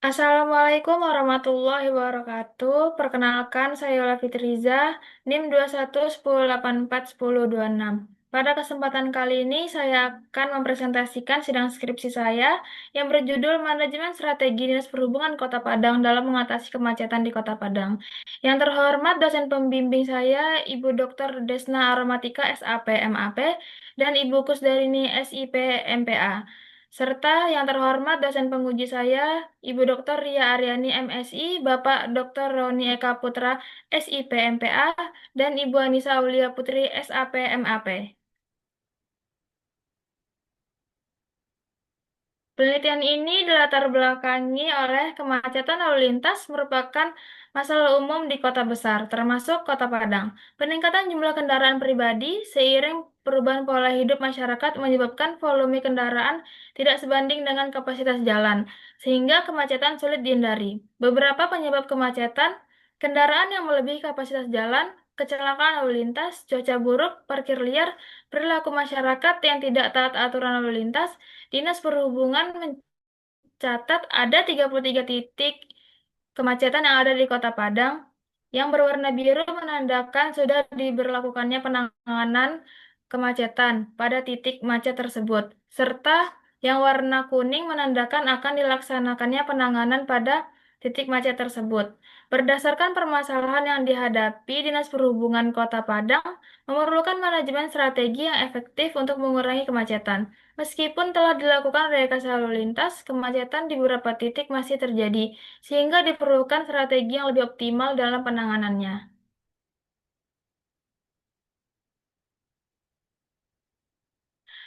Assalamualaikum warahmatullahi wabarakatuh. Perkenalkan, saya Yola Fitriza, NIM 2110841026. Pada kesempatan kali ini, saya akan mempresentasikan sidang skripsi saya yang berjudul Manajemen Strategi Dinas Perhubungan Kota Padang dalam Mengatasi Kemacetan di Kota Padang. Yang terhormat dosen pembimbing saya, Ibu Dr. Desna Aromatika, SAP, MAP, dan Ibu Kusdarini, SIP, MPA. Serta yang terhormat dosen penguji saya, Ibu Dr. Ria Aryani MSI, Bapak Dr. Roni Eka Putra SIP MPA, dan Ibu Anissa Aulia Putri SAP MAP. Penelitian ini dilatar belakangi oleh kemacetan lalu lintas merupakan masalah umum di kota besar, termasuk Kota Padang. Peningkatan jumlah kendaraan pribadi seiring perubahan pola hidup masyarakat menyebabkan volume kendaraan tidak sebanding dengan kapasitas jalan, sehingga kemacetan sulit dihindari. Beberapa penyebab kemacetan, kendaraan yang melebihi kapasitas jalan, kecelakaan lalu lintas, cuaca buruk, parkir liar, perilaku masyarakat yang tidak taat aturan lalu lintas. Dinas Perhubungan mencatat ada 33 titik kemacetan yang ada di Kota Padang. Yang berwarna biru menandakan sudah diberlakukannya penanganan kemacetan pada titik macet tersebut, serta yang warna kuning menandakan akan dilaksanakannya penanganan pada titik macet tersebut. Berdasarkan permasalahan yang dihadapi, Dinas Perhubungan Kota Padang memerlukan manajemen strategi yang efektif untuk mengurangi kemacetan. Meskipun telah dilakukan rekayasa lalu lintas, kemacetan di beberapa titik masih terjadi, sehingga diperlukan strategi yang lebih optimal dalam penanganannya.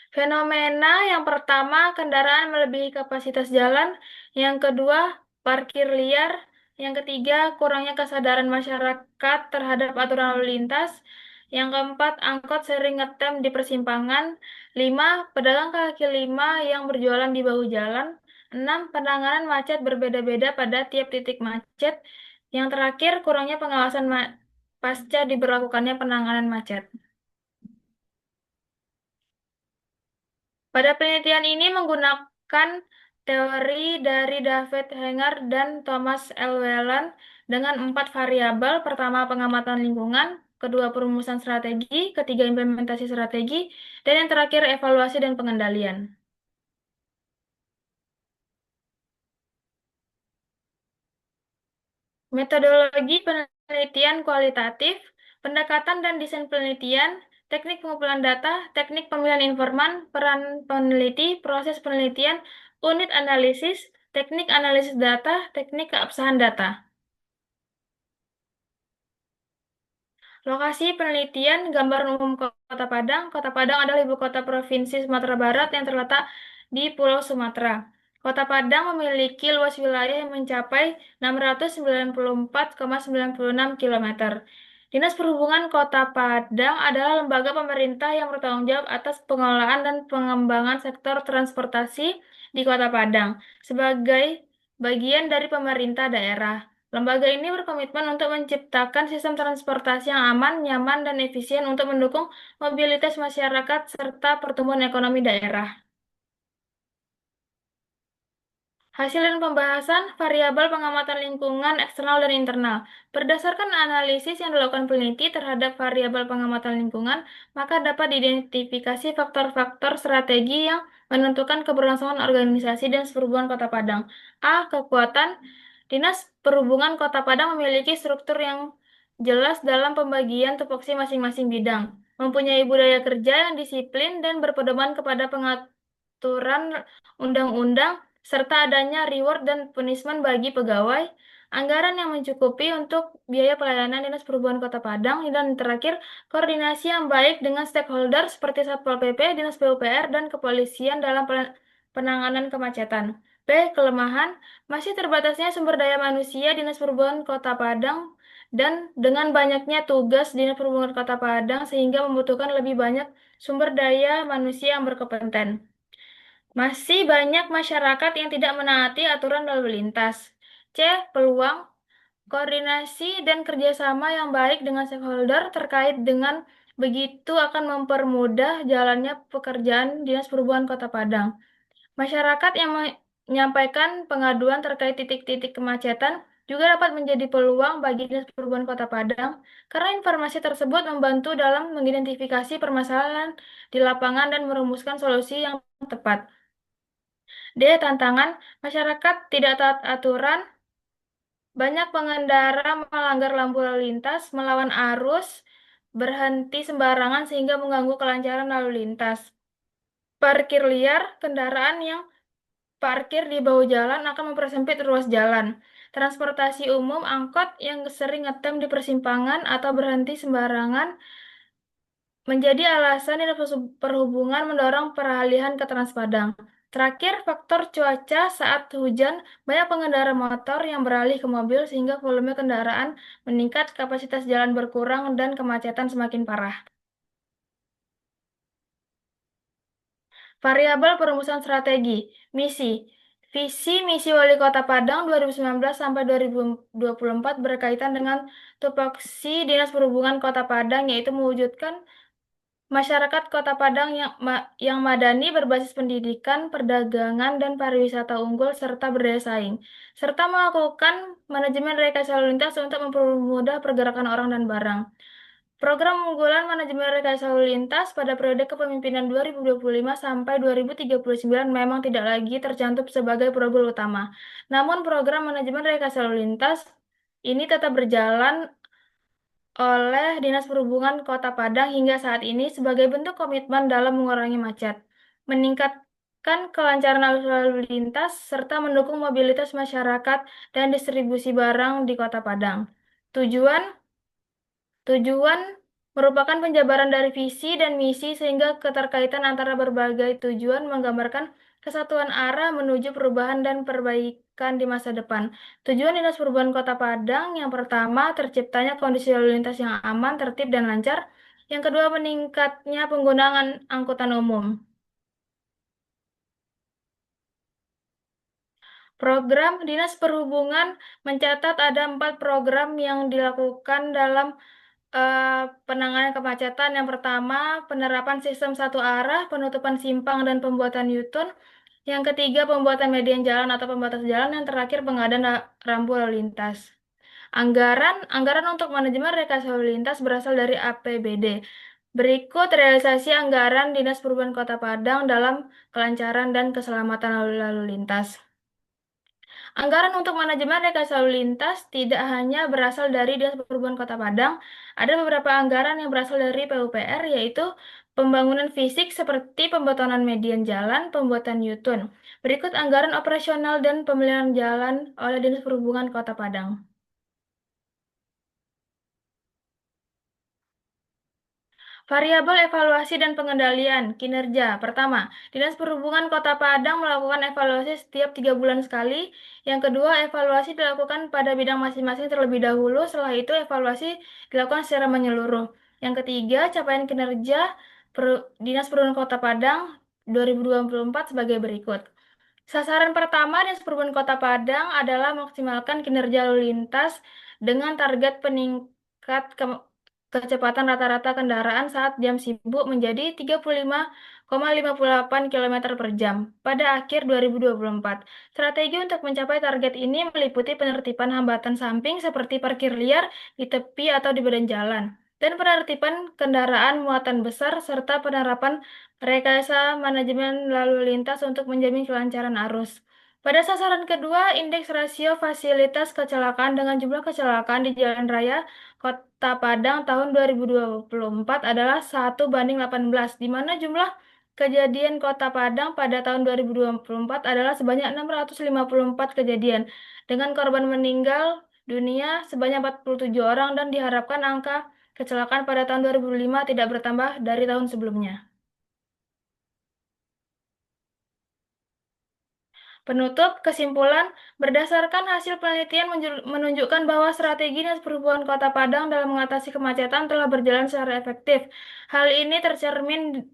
Fenomena yang pertama, kendaraan melebihi kapasitas jalan. Yang kedua, parkir liar. Yang ketiga, kurangnya kesadaran masyarakat terhadap aturan lalu lintas. Yang keempat, angkot sering ngetem di persimpangan. Lima, pedagang kaki lima yang berjualan di bahu jalan. Enam, penanganan macet berbeda-beda pada tiap titik macet. Yang terakhir, kurangnya pengawasan pasca diberlakukannya penanganan macet. Pada penelitian ini menggunakan teori dari David Henger dan Thomas L. Whelan dengan 4 variabel. Pertama, pengamatan lingkungan. Kedua, perumusan strategi. Ketiga, implementasi strategi. Dan yang terakhir, evaluasi dan pengendalian. Metodologi penelitian kualitatif, pendekatan dan desain penelitian, teknik pengumpulan data, teknik pemilihan informan, peran peneliti, proses penelitian, unit analisis, teknik analisis data, teknik keabsahan data. Lokasi penelitian, gambaran umum Kota Padang. Kota Padang adalah ibu kota Provinsi Sumatera Barat yang terletak di Pulau Sumatera. Kota Padang memiliki luas wilayah yang mencapai 694,96 km. Dinas Perhubungan Kota Padang adalah lembaga pemerintah yang bertanggung jawab atas pengelolaan dan pengembangan sektor transportasi di Kota Padang sebagai bagian dari pemerintah daerah. Lembaga ini berkomitmen untuk menciptakan sistem transportasi yang aman, nyaman, dan efisien untuk mendukung mobilitas masyarakat serta pertumbuhan ekonomi daerah. Hasil dan pembahasan variabel pengamatan lingkungan eksternal dan internal. Berdasarkan analisis yang dilakukan peneliti terhadap variabel pengamatan lingkungan, maka dapat diidentifikasi faktor-faktor strategi yang menentukan keberlangsungan organisasi dan perhubungan Kota Padang. A. Kekuatan. Dinas Perhubungan Kota Padang memiliki struktur yang jelas dalam pembagian tupoksi masing-masing bidang, mempunyai budaya kerja yang disiplin dan berpedoman kepada pengaturan undang-undang, serta adanya reward dan punishment bagi pegawai, anggaran yang mencukupi untuk biaya pelayanan Dinas Perhubungan Kota Padang, dan terakhir, koordinasi yang baik dengan stakeholder seperti Satpol PP, Dinas PUPR, dan kepolisian dalam penanganan kemacetan. B. Kelemahan, masih terbatasnya sumber daya manusia Dinas Perhubungan Kota Padang dan dengan banyaknya tugas Dinas Perhubungan Kota Padang sehingga membutuhkan lebih banyak sumber daya manusia yang berkompeten. Masih banyak masyarakat yang tidak menaati aturan lalu lintas. C. Peluang, koordinasi dan kerjasama yang baik dengan stakeholder terkait dengan begitu akan mempermudah jalannya pekerjaan Dinas Perhubungan Kota Padang. Masyarakat yang menyampaikan pengaduan terkait titik-titik kemacetan juga dapat menjadi peluang bagi Dinas Perhubungan Kota Padang karena informasi tersebut membantu dalam mengidentifikasi permasalahan di lapangan dan merumuskan solusi yang tepat. D. Tantangan masyarakat tidak taat aturan, banyak pengendara melanggar lampu lalu lintas, melawan arus, berhenti sembarangan sehingga mengganggu kelancaran lalu lintas. Parkir liar, kendaraan yang parkir di bahu jalan akan mempersempit ruas jalan. Transportasi umum, angkot yang sering ngetem di persimpangan atau berhenti sembarangan menjadi alasan Dinas Perhubungan mendorong peralihan ke Transpadang. Terakhir, faktor cuaca saat hujan, banyak pengendara motor yang beralih ke mobil sehingga volume kendaraan meningkat, kapasitas jalan berkurang, dan kemacetan semakin parah. Variabel perumusan strategi, misi. Visi misi Wali Kota Padang 2019 sampai 2024 berkaitan dengan tupoksi Dinas Perhubungan Kota Padang, yaitu mewujudkan masyarakat Kota Padang yang madani, berbasis pendidikan, perdagangan, dan pariwisata unggul serta berdaya saing, serta melakukan manajemen rekayasa lalu lintas untuk mempermudah pergerakan orang dan barang. Program unggulan manajemen rekayasa lalu lintas pada periode kepemimpinan 2025 sampai 2039 memang tidak lagi tercantum sebagai program utama. Namun program manajemen rekayasa lalu lintas ini tetap berjalan oleh Dinas Perhubungan Kota Padang hingga saat ini sebagai bentuk komitmen dalam mengurangi macet, meningkatkan kelancaran arus lalu lintas, serta mendukung mobilitas masyarakat dan distribusi barang di Kota Padang. Tujuan Tujuan merupakan penjabaran dari visi dan misi sehingga keterkaitan antara berbagai tujuan menggambarkan kesatuan arah menuju perubahan dan perbaikan di masa depan. Tujuan Dinas Perhubungan Kota Padang yang pertama, terciptanya kondisi lalu lintas yang aman, tertib, dan lancar. Yang kedua, meningkatnya penggunaan angkutan umum. Program Dinas Perhubungan mencatat ada 4 program yang dilakukan dalam penanganan kemacetan. Yang pertama, penerapan sistem satu arah, penutupan simpang dan pembuatan U-turn. Yang ketiga, pembuatan median jalan atau pembatas jalan. Yang terakhir, pengadaan rambu lalu lintas. Anggaran untuk manajemen rekayasa lalu lintas berasal dari APBD. Berikut realisasi anggaran Dinas Perhubungan Kota Padang dalam kelancaran dan keselamatan lalu lintas. Anggaran untuk manajemen rekayasa lalu lintas tidak hanya berasal dari Dinas Perhubungan Kota Padang, ada beberapa anggaran yang berasal dari PUPR, yaitu pembangunan fisik seperti pembetonan median jalan, pembuatan U-turn. Berikut anggaran operasional dan pemeliharaan jalan oleh Dinas Perhubungan Kota Padang. Variabel evaluasi dan pengendalian kinerja. Pertama, Dinas Perhubungan Kota Padang melakukan evaluasi setiap 3 bulan sekali. Yang kedua, evaluasi dilakukan pada bidang masing-masing terlebih dahulu. Setelah itu, evaluasi dilakukan secara menyeluruh. Yang ketiga, capaian kinerja Dinas Perhubungan Kota Padang 2024 sebagai berikut. Sasaran pertama Dinas Perhubungan Kota Padang adalah maksimalkan kinerja lalu lintas dengan target peningkat kecepatan rata-rata kendaraan saat jam sibuk menjadi 35,58 km per jam pada akhir 2024. Strategi untuk mencapai target ini meliputi penertiban hambatan samping seperti parkir liar di tepi atau di badan jalan, dan penertiban kendaraan muatan besar serta penerapan rekayasa manajemen lalu lintas untuk menjamin kelancaran arus. Pada sasaran kedua, indeks rasio fasilitas kecelakaan dengan jumlah kecelakaan di jalan raya Kota Padang tahun 2024 adalah 1:18, di mana jumlah kejadian Kota Padang pada tahun 2024 adalah sebanyak 654 kejadian, dengan korban meninggal dunia sebanyak 47 orang dan diharapkan angka kecelakaan pada tahun 2005 tidak bertambah dari tahun sebelumnya. Penutup, kesimpulan, berdasarkan hasil penelitian menunjukkan bahwa strategi Dinas Perhubungan Kota Padang dalam mengatasi kemacetan telah berjalan secara efektif. Hal ini tercermin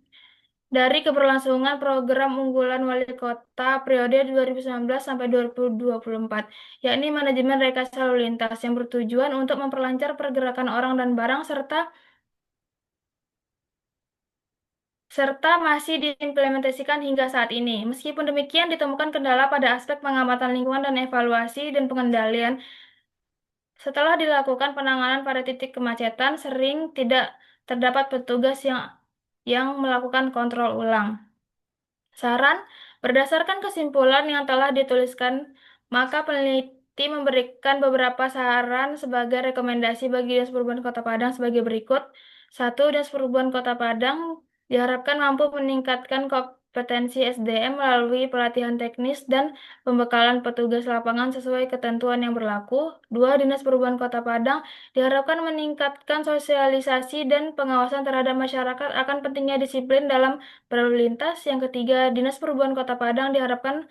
dari keberlangsungan program unggulan Wali Kota periode 2019 sampai 2024, yakni manajemen rekayasa lalu lintas yang bertujuan untuk memperlancar pergerakan orang dan barang serta masih diimplementasikan hingga saat ini. Meskipun demikian, ditemukan kendala pada aspek pengamatan lingkungan dan evaluasi dan pengendalian. Setelah dilakukan penanganan pada titik kemacetan, sering tidak terdapat petugas yang melakukan kontrol ulang. Saran, berdasarkan kesimpulan yang telah dituliskan, maka peneliti memberikan beberapa saran sebagai rekomendasi bagi Dinas Perhubungan Kota Padang sebagai berikut. Satu, Dinas Perhubungan Kota Padang diharapkan mampu meningkatkan kompetensi SDM melalui pelatihan teknis dan pembekalan petugas lapangan sesuai ketentuan yang berlaku. Dua, Dinas Perhubungan Kota Padang diharapkan meningkatkan sosialisasi dan pengawasan terhadap masyarakat akan pentingnya disiplin dalam berlalu lintas. Yang ketiga, Dinas Perhubungan Kota Padang diharapkan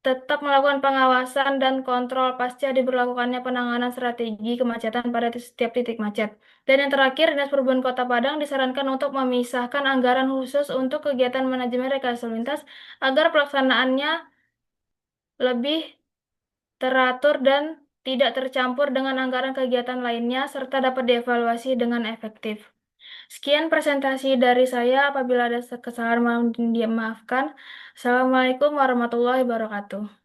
tetap melakukan pengawasan dan kontrol pasca diberlakukannya penanganan strategi kemacetan pada setiap titik macet. Dan yang terakhir, Dinas Perhubungan Kota Padang disarankan untuk memisahkan anggaran khusus untuk kegiatan manajemen rekayasa lalu lintas agar pelaksanaannya lebih teratur dan tidak tercampur dengan anggaran kegiatan lainnya serta dapat dievaluasi dengan efektif. Sekian presentasi dari saya. Apabila ada kesalahan mohon dimaafkan. Assalamualaikum warahmatullahi wabarakatuh.